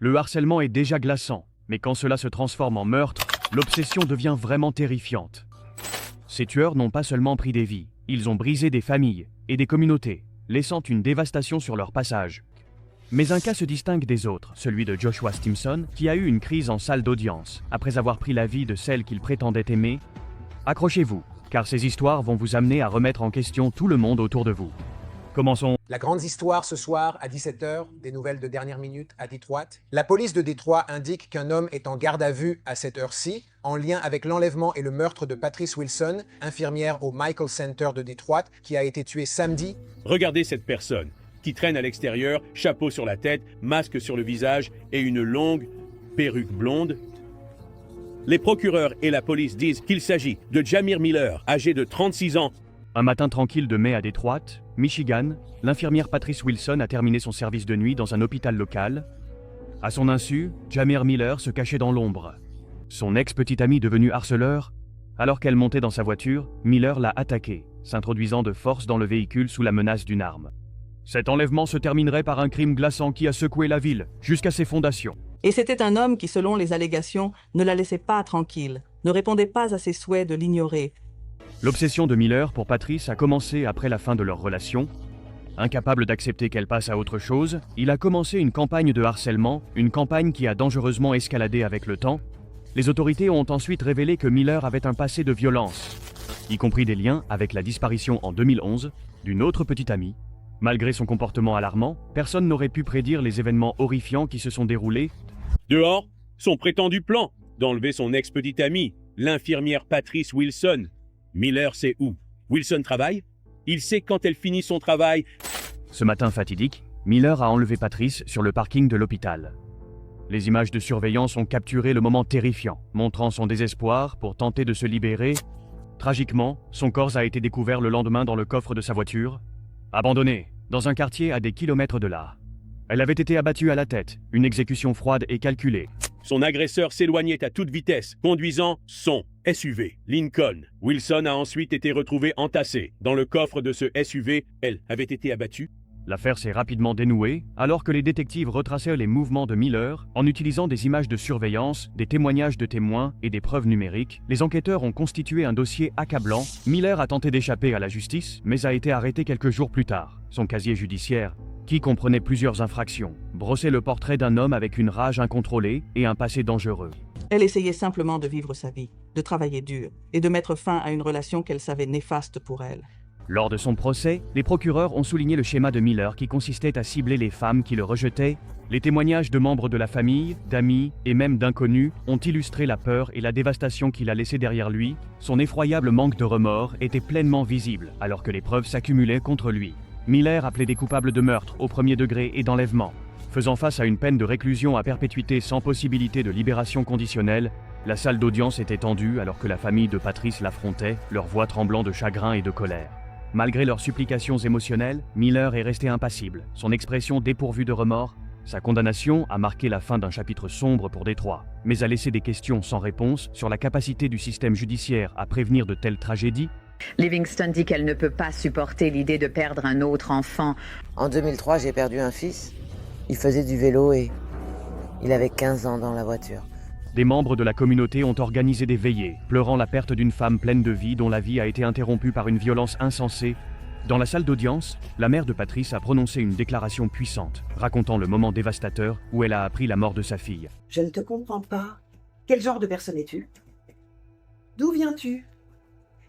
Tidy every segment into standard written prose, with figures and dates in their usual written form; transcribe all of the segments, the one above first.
Le harcèlement est déjà glaçant, mais quand cela se transforme en meurtre, l'obsession devient vraiment terrifiante. Ces tueurs n'ont pas seulement pris des vies, ils ont brisé des familles et des communautés, laissant une dévastation sur leur passage. Mais un cas se distingue des autres, celui de Joshua Stimson, qui a eu une crise en salle d'audience, après avoir pris la vie de celle qu'il prétendait aimer. Accrochez-vous, car ces histoires vont vous amener à remettre en question tout le monde autour de vous. Commençons. La grande histoire ce soir à 17h, des nouvelles de dernière minute à Détroit. La police de Détroit indique qu'un homme est en garde à vue à cette heure-ci, en lien avec l'enlèvement et le meurtre de Patrice Wilson, infirmière au Michael Center de Détroit, qui a été tuée samedi. Regardez cette personne, qui traîne à l'extérieur, chapeau sur la tête, masque sur le visage et une longue perruque blonde. Les procureurs et la police disent qu'il s'agit de Jamir Miller, âgé de 36 ans. Un matin tranquille de mai à Détroit, Michigan, l'infirmière Patrice Wilson a terminé son service de nuit dans un hôpital local. À son insu, Jamir Miller se cachait dans l'ombre. Son ex-petit ami devenu harceleur, alors qu'elle montait dans sa voiture, Miller l'a attaqué, s'introduisant de force dans le véhicule sous la menace d'une arme. Cet enlèvement se terminerait par un crime glaçant qui a secoué la ville, jusqu'à ses fondations. Et c'était un homme qui, selon les allégations, ne la laissait pas tranquille, ne répondait pas à ses souhaits de l'ignorer. L'obsession de Miller pour Patrice a commencé après la fin de leur relation. Incapable d'accepter qu'elle passe à autre chose, il a commencé une campagne de harcèlement, une campagne qui a dangereusement escaladé avec le temps. Les autorités ont ensuite révélé que Miller avait un passé de violence, y compris des liens avec la disparition en 2011 d'une autre petite amie. Malgré son comportement alarmant, personne n'aurait pu prédire les événements horrifiants qui se sont déroulés. Dehors, son prétendu plan d'enlever son ex-petite amie, l'infirmière Patrice Wilson. Miller sait où Wilson travaille. Il sait quand elle finit son travail. Ce matin fatidique, Miller a enlevé Patrice sur le parking de l'hôpital. Les images de surveillance ont capturé le moment terrifiant, montrant son désespoir pour tenter de se libérer. Tragiquement, son corps a été découvert le lendemain dans le coffre de sa voiture, abandonnée, dans un quartier à des kilomètres de là. Elle avait été abattue à la tête, une exécution froide et calculée. Son agresseur s'éloignait à toute vitesse, conduisant son SUV, Lincoln. Wilson a ensuite été retrouvé entassé. Dans le coffre de ce SUV, elle avait été abattue. L'affaire s'est rapidement dénouée, alors que les détectives retraçaient les mouvements de Miller en utilisant des images de surveillance, des témoignages de témoins et des preuves numériques. Les enquêteurs ont constitué un dossier accablant. Miller a tenté d'échapper à la justice, mais a été arrêté quelques jours plus tard. Son casier judiciaire, qui comprenait plusieurs infractions, brossait le portrait d'un homme avec une rage incontrôlée et un passé dangereux. Elle essayait simplement de vivre sa vie, de travailler dur et de mettre fin à une relation qu'elle savait néfaste pour elle. Lors de son procès, les procureurs ont souligné le schéma de Miller qui consistait à cibler les femmes qui le rejetaient. Les témoignages de membres de la famille, d'amis et même d'inconnus ont illustré la peur et la dévastation qu'il a laissée derrière lui. Son effroyable manque de remords était pleinement visible alors que les preuves s'accumulaient contre lui. Miller appelait des coupables de meurtre au premier degré et d'enlèvement. Faisant face à une peine de réclusion à perpétuité sans possibilité de libération conditionnelle, la salle d'audience était tendue alors que la famille de Patrice l'affrontait, leur voix tremblant de chagrin et de colère. Malgré leurs supplications émotionnelles, Miller est resté impassible, son expression dépourvue de remords. Sa condamnation a marqué la fin d'un chapitre sombre pour Détroit, mais a laissé des questions sans réponse sur la capacité du système judiciaire à prévenir de telles tragédies. Livingston dit qu'elle ne peut pas supporter l'idée de perdre un autre enfant. En 2003, j'ai perdu un fils. Il faisait du vélo et il avait 15 ans dans la voiture. Des membres de la communauté ont organisé des veillées, pleurant la perte d'une femme pleine de vie dont la vie a été interrompue par une violence insensée. Dans la salle d'audience, la mère de Patrice a prononcé une déclaration puissante, racontant le moment dévastateur où elle a appris la mort de sa fille. Je ne te comprends pas. Quel genre de personne es-tu? D'où viens-tu?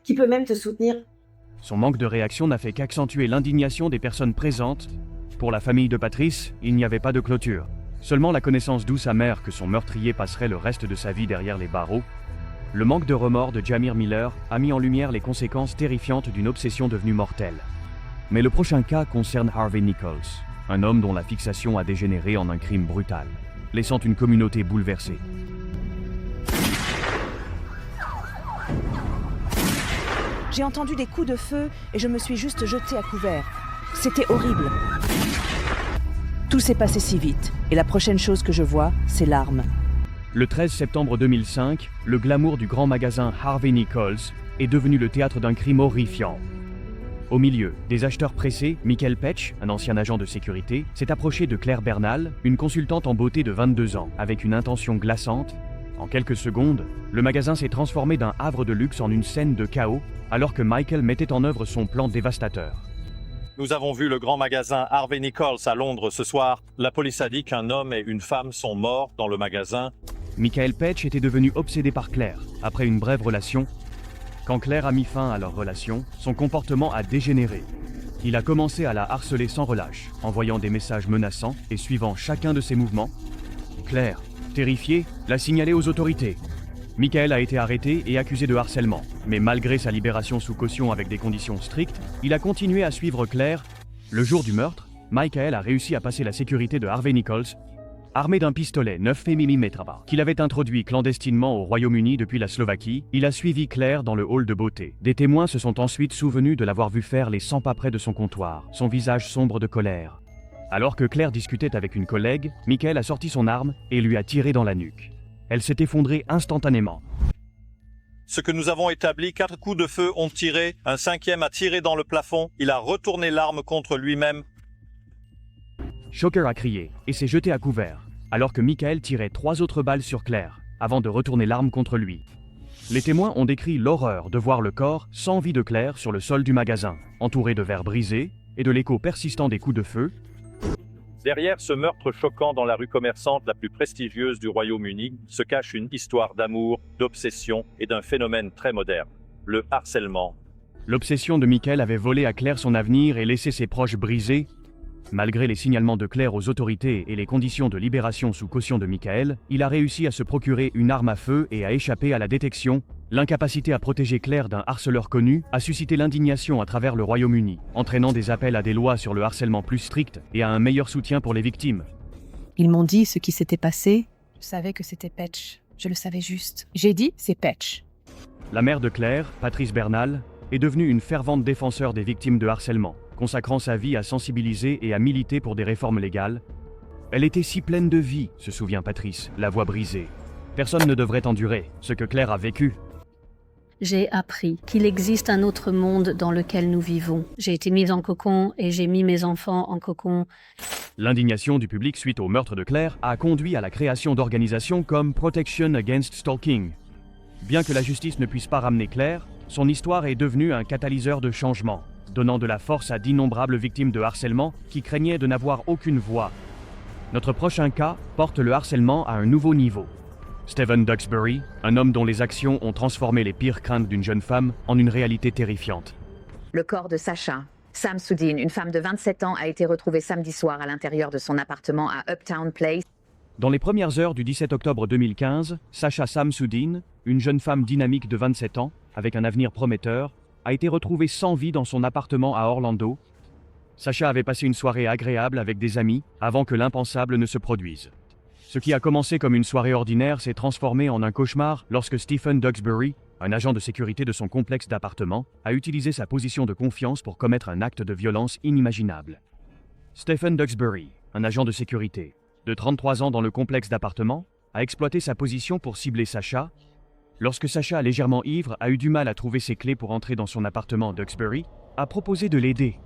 Qui peut même te soutenir? Son manque de réaction n'a fait qu'accentuer l'indignation des personnes présentes. Pour la famille de Patrice, il n'y avait pas de clôture. Seulement la connaissance douce amère que son meurtrier passerait le reste de sa vie derrière les barreaux. Le manque de remords de Jamir Miller a mis en lumière les conséquences terrifiantes d'une obsession devenue mortelle. Mais le prochain cas concerne Harvey Nichols, un homme dont la fixation a dégénéré en un crime brutal, laissant une communauté bouleversée. J'ai entendu des coups de feu et je me suis juste jetée à couvert. C'était horrible. Tout s'est passé si vite, et la prochaine chose que je vois, c'est l'arme. Le 13 septembre 2005, le glamour du grand magasin Harvey Nichols est devenu le théâtre d'un crime horrifiant. Au milieu, des acheteurs pressés, Michael Petch, un ancien agent de sécurité, s'est approché de Claire Bernal, une consultante en beauté de 22 ans, avec une intention glaçante. En quelques secondes, le magasin s'est transformé d'un havre de luxe en une scène de chaos, alors que Michael mettait en œuvre son plan dévastateur. Nous avons vu le grand magasin Harvey Nichols à Londres ce soir. La police a dit qu'un homme et une femme sont morts dans le magasin. Michael Petch était devenu obsédé par Claire, après une brève relation. Quand Claire a mis fin à leur relation, son comportement a dégénéré. Il a commencé à la harceler sans relâche, envoyant des messages menaçants et suivant chacun de ses mouvements. Claire, terrifiée, l'a signalé aux autorités. Michael a été arrêté et accusé de harcèlement, mais malgré sa libération sous caution avec des conditions strictes, il a continué à suivre Claire. Le jour du meurtre, Michael a réussi à passer la sécurité de Harvey Nichols, armé d'un pistolet 9 mm qu'il avait introduit clandestinement au Royaume-Uni depuis la Slovaquie. Il a suivi Claire dans le hall de beauté. Des témoins se sont ensuite souvenus de l'avoir vu faire les 100 pas près de son comptoir, son visage sombre de colère. Alors que Claire discutait avec une collègue, Michael a sorti son arme et lui a tiré dans la nuque. Elle s'est effondrée instantanément. Ce que nous avons établi, 4 coups de feu ont tiré, un 5e a tiré dans le plafond, il a retourné l'arme contre lui-même. Shocker a crié et s'est jeté à couvert, alors que Michael tirait 3 autres balles sur Claire, avant de retourner l'arme contre lui. Les témoins ont décrit l'horreur de voir le corps sans vie de Claire sur le sol du magasin, entouré de verres brisés et de l'écho persistant des coups de feu. Derrière ce meurtre choquant dans la rue commerçante la plus prestigieuse du Royaume-Uni se cache une histoire d'amour, d'obsession et d'un phénomène très moderne, le harcèlement. L'obsession de Michael avait volé à Claire son avenir et laissé ses proches brisés. Malgré les signalements de Claire aux autorités et les conditions de libération sous caution de Michael, il a réussi à se procurer une arme à feu et à échapper à la détection. L'incapacité à protéger Claire d'un harceleur connu a suscité l'indignation à travers le Royaume-Uni, entraînant des appels à des lois sur le harcèlement plus strictes et à un meilleur soutien pour les victimes. Ils m'ont dit ce qui s'était passé. Je savais que c'était Petch. Je le savais juste. J'ai dit, c'est Petch. La mère de Claire, Patrice Bernal, est devenue une fervente défenseur des victimes de harcèlement, consacrant sa vie à sensibiliser et à militer pour des réformes légales. Elle était si pleine de vie, se souvient Patrice, la voix brisée. Personne ne devrait endurer ce que Claire a vécu. J'ai appris qu'il existe un autre monde dans lequel nous vivons. J'ai été mise en cocon et j'ai mis mes enfants en cocon. L'indignation du public suite au meurtre de Claire a conduit à la création d'organisations comme Protection Against Stalking. Bien que la justice ne puisse pas ramener Claire, son histoire est devenue un catalyseur de changement, donnant de la force à d'innombrables victimes de harcèlement qui craignaient de n'avoir aucune voix. Notre prochain cas porte le harcèlement à un nouveau niveau. Stephen Duxbury, un homme dont les actions ont transformé les pires craintes d'une jeune femme en une réalité terrifiante. Le corps de Sacha Samsudeen, une femme de 27 ans, a été retrouvée samedi soir à l'intérieur de son appartement à Uptown Place. Dans les premières heures du 17 octobre 2015, Sacha Samsudeen, une jeune femme dynamique de 27 ans, avec un avenir prometteur, a été retrouvée sans vie dans son appartement à Orlando. Sacha avait passé une soirée agréable avec des amis avant que l'impensable ne se produise. Ce qui a commencé comme une soirée ordinaire s'est transformé en un cauchemar lorsque Stephen Duxbury, un agent de sécurité de son complexe d'appartements, a utilisé sa position de confiance pour commettre un acte de violence inimaginable. Stephen Duxbury, un agent de sécurité, de 33 ans dans le complexe d'appartements, a exploité sa position pour cibler Sacha. Lorsque Sacha, légèrement ivre, a eu du mal à trouver ses clés pour entrer dans son appartement, Duxbury a proposé de l'aider.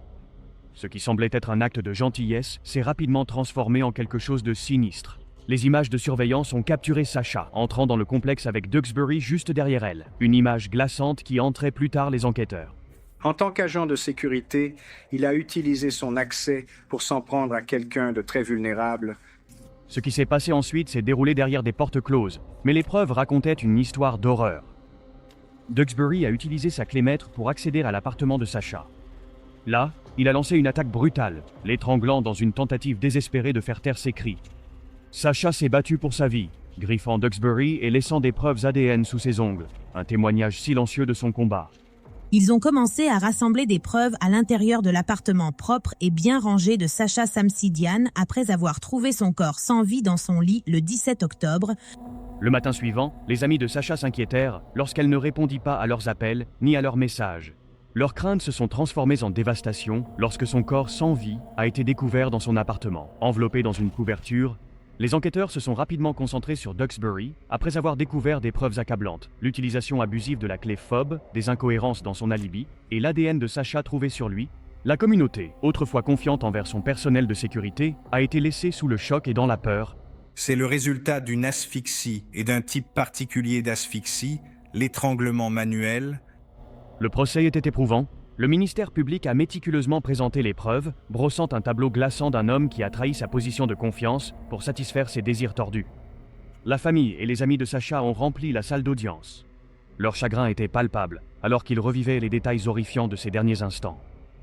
Ce qui semblait être un acte de gentillesse s'est rapidement transformé en quelque chose de sinistre. Les images de surveillance ont capturé Sacha, entrant dans le complexe avec Duxbury juste derrière elle. Une image glaçante qui entrait plus tard les enquêteurs. En tant qu'agent de sécurité, il a utilisé son accès pour s'en prendre à quelqu'un de très vulnérable. Ce qui s'est passé ensuite s'est déroulé derrière des portes closes, mais les preuves racontaient une histoire d'horreur. Duxbury a utilisé sa clé-maître pour accéder à l'appartement de Sacha. Là, il a lancé une attaque brutale, l'étranglant dans une tentative désespérée de faire taire ses cris. Sacha s'est battu pour sa vie, griffant Duxbury et laissant des preuves ADN sous ses ongles, un témoignage silencieux de son combat. Ils ont commencé à rassembler des preuves à l'intérieur de l'appartement propre et bien rangé de Sacha Samsudeen après avoir trouvé son corps sans vie dans son lit le 17 octobre. Le matin suivant, les amis de Sacha s'inquiétèrent lorsqu'elle ne répondit pas à leurs appels ni à leurs messages. Leurs craintes se sont transformées en dévastation lorsque son corps sans vie a été découvert dans son appartement, enveloppé dans une couverture. Les enquêteurs se sont rapidement concentrés sur Duxbury après avoir découvert des preuves accablantes, l'utilisation abusive de la clé FOB, des incohérences dans son alibi et l'ADN de Sacha trouvé sur lui. La communauté, autrefois confiante envers son personnel de sécurité, a été laissée sous le choc et dans la peur. C'est le résultat d'une asphyxie et d'un type particulier d'asphyxie, l'étranglement manuel. Le procès était éprouvant. Le ministère public a méticuleusement présenté les preuves, brossant un tableau glaçant d'un homme qui a trahi sa position de confiance pour satisfaire ses désirs tordus. La famille et les amis de Sacha ont rempli la salle d'audience. Leur chagrin était palpable, alors qu'ils revivaient les détails horrifiants de ces derniers instants.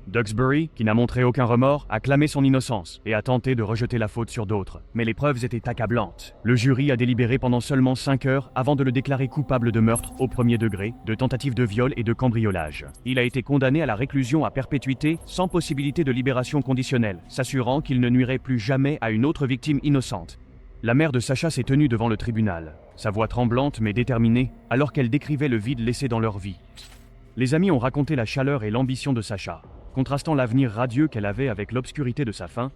Duxbury, qui n'a montré aucun remords, a clamé son innocence et a tenté de rejeter la faute sur d'autres. Mais les preuves étaient accablantes. Le jury a délibéré pendant seulement 5 heures avant de le déclarer coupable de meurtre au premier degré, de tentative de viol et de cambriolage. Il a été condamné à la réclusion à perpétuité sans possibilité de libération conditionnelle, s'assurant qu'il ne nuirait plus jamais à une autre victime innocente. La mère de Sacha s'est tenue devant le tribunal, sa voix tremblante mais déterminée, alors qu'elle décrivait le vide laissé dans leur vie. Les amis ont raconté la chaleur et l'ambition de Sacha, contrastant l'avenir radieux qu'elle avait avec l'obscurité de sa fin.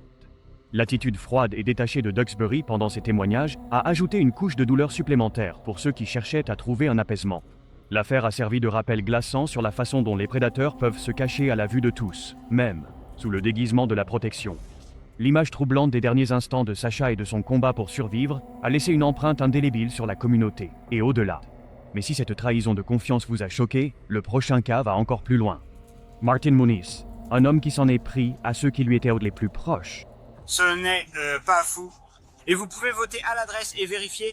L'attitude froide et détachée de Duxbury pendant ses témoignages a ajouté une couche de douleur supplémentaire pour ceux qui cherchaient à trouver un apaisement. L'affaire a servi de rappel glaçant sur la façon dont les prédateurs peuvent se cacher à la vue de tous, même sous le déguisement de la protection. L'image troublante des derniers instants de Sacha et de son combat pour survivre a laissé une empreinte indélébile sur la communauté, et au-delà. Mais si cette trahison de confiance vous a choqué, le prochain cas va encore plus loin. Martin Muniz, un homme qui s'en est pris à ceux qui lui étaient les plus proches. Ce n'est pas fou. Et vous pouvez voter à l'adresse et vérifier.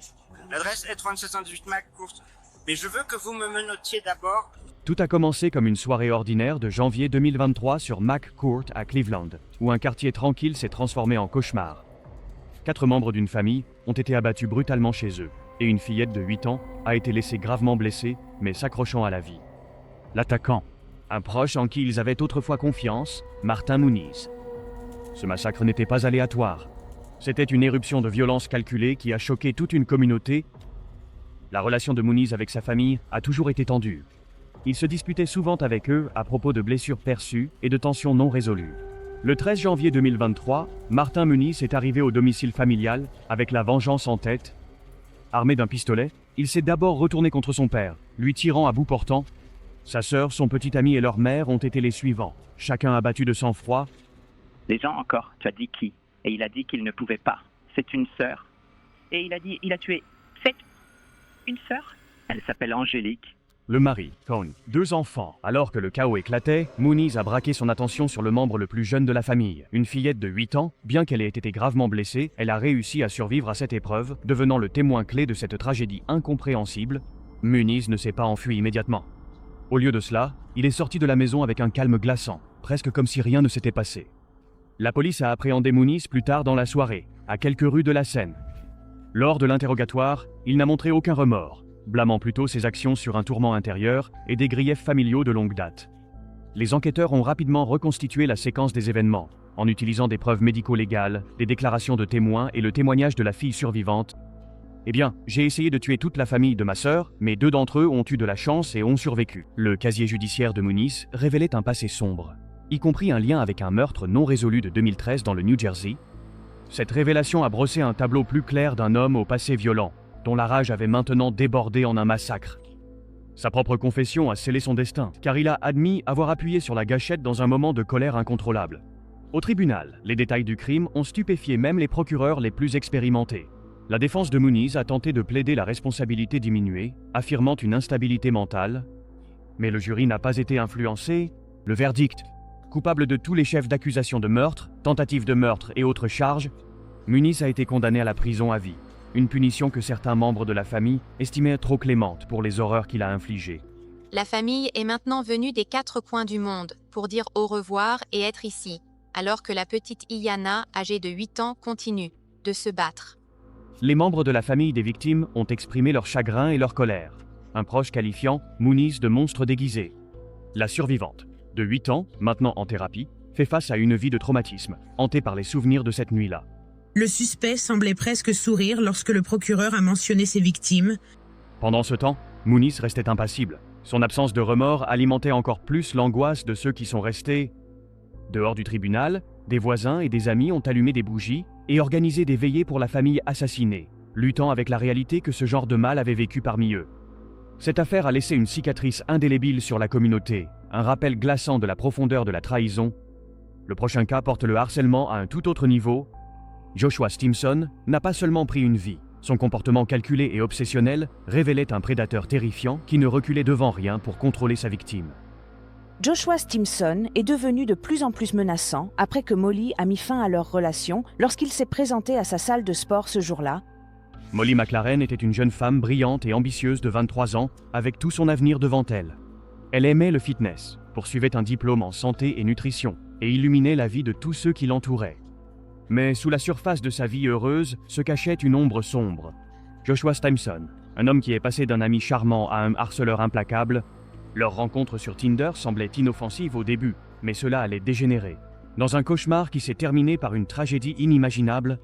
L'adresse est 3718 McCourt. Mais je veux que vous me menotiez d'abord. Tout a commencé comme une soirée ordinaire de janvier 2023 sur McCourt à Cleveland, où un quartier tranquille s'est transformé en cauchemar. 4 membres d'une famille ont été abattus brutalement chez eux, et une fillette de 8 ans a été laissée gravement blessée, mais s'accrochant à la vie. L'attaquant, un proche en qui ils avaient autrefois confiance, Martin Muniz. Ce massacre n'était pas aléatoire. C'était une éruption de violence calculée qui a choqué toute une communauté. La relation de Muniz avec sa famille a toujours été tendue. Il se disputait souvent avec eux à propos de blessures perçues et de tensions non résolues. Le 13 janvier 2023, Martin Muniz est arrivé au domicile familial avec la vengeance en tête. Armé d'un pistolet, il s'est d'abord retourné contre son père, lui tirant à bout portant. Sa sœur, son petit ami et leur mère ont été les suivants, chacun abattu de sang-froid. Les gens encore, tu as dit qui? Et il a dit qu'il ne pouvait pas. C'est une sœur. Et il a tué. C'est une sœur? Elle s'appelle Angélique. Le mari, Cohn, 2 enfants. Alors que le chaos éclatait, Muniz a braqué son attention sur le membre le plus jeune de la famille. Une fillette de 8 ans, bien qu'elle ait été gravement blessée, elle a réussi à survivre à cette épreuve, devenant le témoin clé de cette tragédie incompréhensible. Muniz ne s'est pas enfui immédiatement. Au lieu de cela, il est sorti de la maison avec un calme glaçant, presque comme si rien ne s'était passé. La police a appréhendé Muniz plus tard dans la soirée, à quelques rues de la Seine. Lors de l'interrogatoire, il n'a montré aucun remords, blâmant plutôt ses actions sur un tourment intérieur et des griefs familiaux de longue date. Les enquêteurs ont rapidement reconstitué la séquence des événements, en utilisant des preuves médico-légales, des déclarations de témoins et le témoignage de la fille survivante. Eh bien, j'ai essayé de tuer toute la famille de ma sœur, mais 2 d'entre eux ont eu de la chance et ont survécu. Le casier judiciaire de Muniz révélait un passé sombre, y compris un lien avec un meurtre non résolu de 2013 dans le New Jersey. Cette révélation a brossé un tableau plus clair d'un homme au passé violent, dont la rage avait maintenant débordé en un massacre. Sa propre confession a scellé son destin, car il a admis avoir appuyé sur la gâchette dans un moment de colère incontrôlable. Au tribunal, les détails du crime ont stupéfié même les procureurs les plus expérimentés. La défense de Muniz a tenté de plaider la responsabilité diminuée, affirmant une instabilité mentale. Mais le jury n'a pas été influencé. Le verdict, coupable de tous les chefs d'accusation de meurtre, tentative de meurtre et autres charges, Muniz a été condamné à la prison à vie. Une punition que certains membres de la famille estimaient trop clémente pour les horreurs qu'il a infligées. La famille est maintenant venue des 4 coins du monde pour dire au revoir et être ici, alors que la petite Iyana, âgée de 8 ans, continue de se battre. Les membres de la famille des victimes ont exprimé leur chagrin et leur colère, un proche qualifiant Muniz de monstre déguisé. La survivante, de 8 ans, maintenant en thérapie, fait face à une vie de traumatisme, hantée par les souvenirs de cette nuit-là. Le suspect semblait presque sourire lorsque le procureur a mentionné ses victimes. Pendant ce temps, Muniz restait impassible. Son absence de remords alimentait encore plus l'angoisse de ceux qui sont restés. Dehors du tribunal, des voisins et des amis ont allumé des bougies, et organisé des veillées pour la famille assassinée, luttant avec la réalité que ce genre de mal avait vécu parmi eux. Cette affaire a laissé une cicatrice indélébile sur la communauté, un rappel glaçant de la profondeur de la trahison. Le prochain cas porte le harcèlement à un tout autre niveau. Joshua Stimson n'a pas seulement pris une vie, son comportement calculé et obsessionnel révélait un prédateur terrifiant qui ne reculait devant rien pour contrôler sa victime. Joshua Stimson est devenu de plus en plus menaçant après que Molly a mis fin à leur relation lorsqu'il s'est présenté à sa salle de sport ce jour-là. Molly McLaren était une jeune femme brillante et ambitieuse de 23 ans, avec tout son avenir devant elle. Elle aimait le fitness, poursuivait un diplôme en santé et nutrition, et illuminait la vie de tous ceux qui l'entouraient. Mais sous la surface de sa vie heureuse se cachait une ombre sombre. Joshua Stimson, un homme qui est passé d'un ami charmant à un harceleur implacable. Leur rencontre sur Tinder semblait inoffensive au début, mais cela allait dégénérer. Dans un cauchemar qui s'est terminé par une tragédie inimaginable,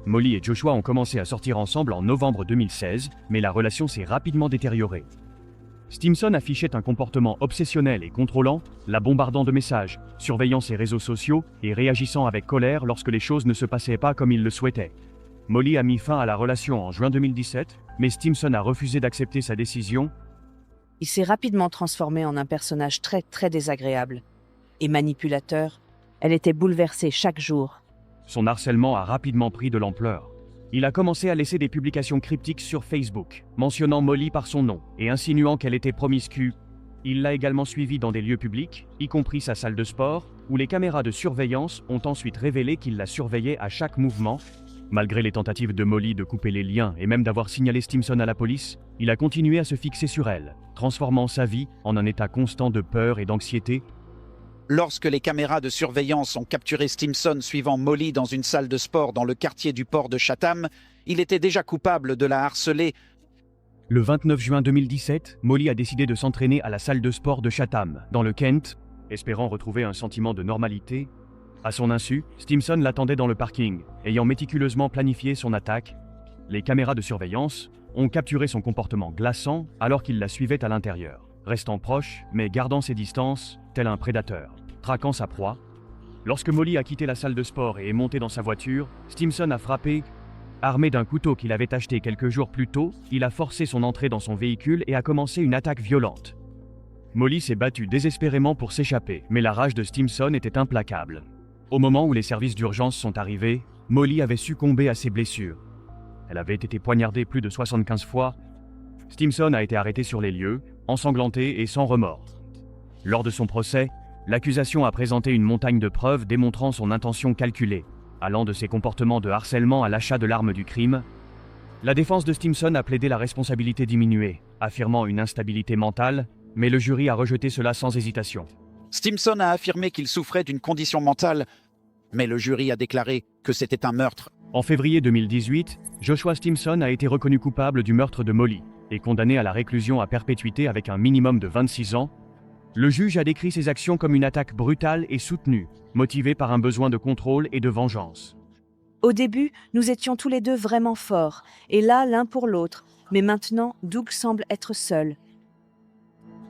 Molly et Joshua ont commencé à sortir ensemble en novembre 2016, mais la relation s'est rapidement détériorée. Stimson affichait un comportement obsessionnel et contrôlant, la bombardant de messages, surveillant ses réseaux sociaux et réagissant avec colère lorsque les choses ne se passaient pas comme il le souhaitait. Molly a mis fin à la relation en juin 2017, mais Stimson a refusé d'accepter sa décision. Il s'est rapidement transformé en un personnage très désagréable et manipulateur. Elle était bouleversée chaque jour. Son harcèlement a rapidement pris de l'ampleur. Il a commencé à laisser des publications cryptiques sur Facebook, mentionnant Molly par son nom et insinuant qu'elle était promiscue. Il l'a également suivie dans des lieux publics, y compris sa salle de sport, où les caméras de surveillance ont ensuite révélé qu'il la surveillait à chaque mouvement. Malgré les tentatives de Molly de couper les liens et même d'avoir signalé Stimson à la police, il a continué à se fixer sur elle, transformant sa vie en un état constant de peur et d'anxiété. Lorsque les caméras de surveillance ont capturé Stimson suivant Molly dans une salle de sport dans le quartier du port de Chatham, il était déjà coupable de la harceler. Le 29 juin 2017, Molly a décidé de s'entraîner à la salle de sport de Chatham, dans le Kent, espérant retrouver un sentiment de normalité. À son insu, Stimson l'attendait dans le parking, ayant méticuleusement planifié son attaque. Les caméras de surveillance ont capturé son comportement glaçant alors qu'il la suivait à l'intérieur, restant proche mais gardant ses distances, tel un prédateur, traquant sa proie. Lorsque Molly a quitté la salle de sport et est montée dans sa voiture, Stimson a frappé. Armé d'un couteau qu'il avait acheté quelques jours plus tôt, il a forcé son entrée dans son véhicule et a commencé une attaque violente. Molly s'est battue désespérément pour s'échapper, mais la rage de Stimson était implacable. Au moment où les services d'urgence sont arrivés, Molly avait succombé à ses blessures. Elle avait été poignardée plus de 75 fois. Stimson a été arrêté sur les lieux, ensanglanté et sans remords. Lors de son procès, l'accusation a présenté une montagne de preuves démontrant son intention calculée, allant de ses comportements de harcèlement à l'achat de l'arme du crime. La défense de Stimson a plaidé la responsabilité diminuée, affirmant une instabilité mentale, mais le jury a rejeté cela sans hésitation. Stimson a affirmé qu'il souffrait d'une condition mentale, mais le jury a déclaré que c'était un meurtre. En février 2018, Joshua Stimson a été reconnu coupable du meurtre de Molly et condamné à la réclusion à perpétuité avec un minimum de 26 ans. Le juge a décrit ses actions comme une attaque brutale et soutenue, motivée par un besoin de contrôle et de vengeance. Au début, nous étions tous les deux vraiment forts, et là l'un pour l'autre, mais maintenant, Doug semble être seul.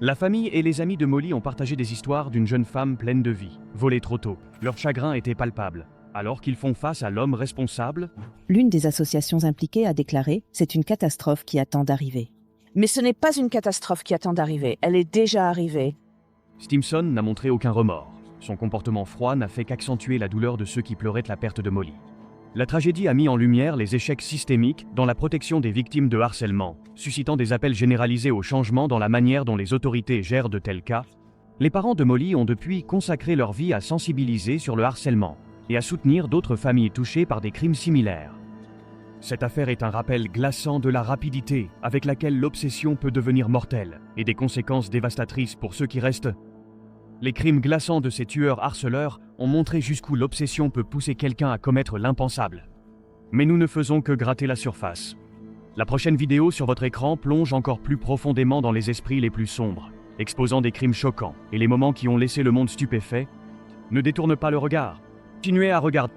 La famille et les amis de Molly ont partagé des histoires d'une jeune femme pleine de vie, volée trop tôt. Leur chagrin était palpable. Alors qu'ils font face à l'homme responsable, l'une des associations impliquées a déclaré « C'est une catastrophe qui attend d'arriver ». Mais ce n'est pas une catastrophe qui attend d'arriver, elle est déjà arrivée. Stimson n'a montré aucun remords. Son comportement froid n'a fait qu'accentuer la douleur de ceux qui pleuraient la perte de Molly. La tragédie a mis en lumière les échecs systémiques dans la protection des victimes de harcèlement, suscitant des appels généralisés au changement dans la manière dont les autorités gèrent de tels cas. Les parents de Molly ont depuis consacré leur vie à sensibiliser sur le harcèlement et à soutenir d'autres familles touchées par des crimes similaires. Cette affaire est un rappel glaçant de la rapidité avec laquelle l'obsession peut devenir mortelle et des conséquences dévastatrices pour ceux qui restent. Les crimes glaçants de ces tueurs harceleurs ont montré jusqu'où l'obsession peut pousser quelqu'un à commettre l'impensable. Mais nous ne faisons que gratter la surface. La prochaine vidéo sur votre écran plonge encore plus profondément dans les esprits les plus sombres, exposant des crimes choquants et les moments qui ont laissé le monde stupéfait. Ne détourne pas le regard. Continuez à regarder.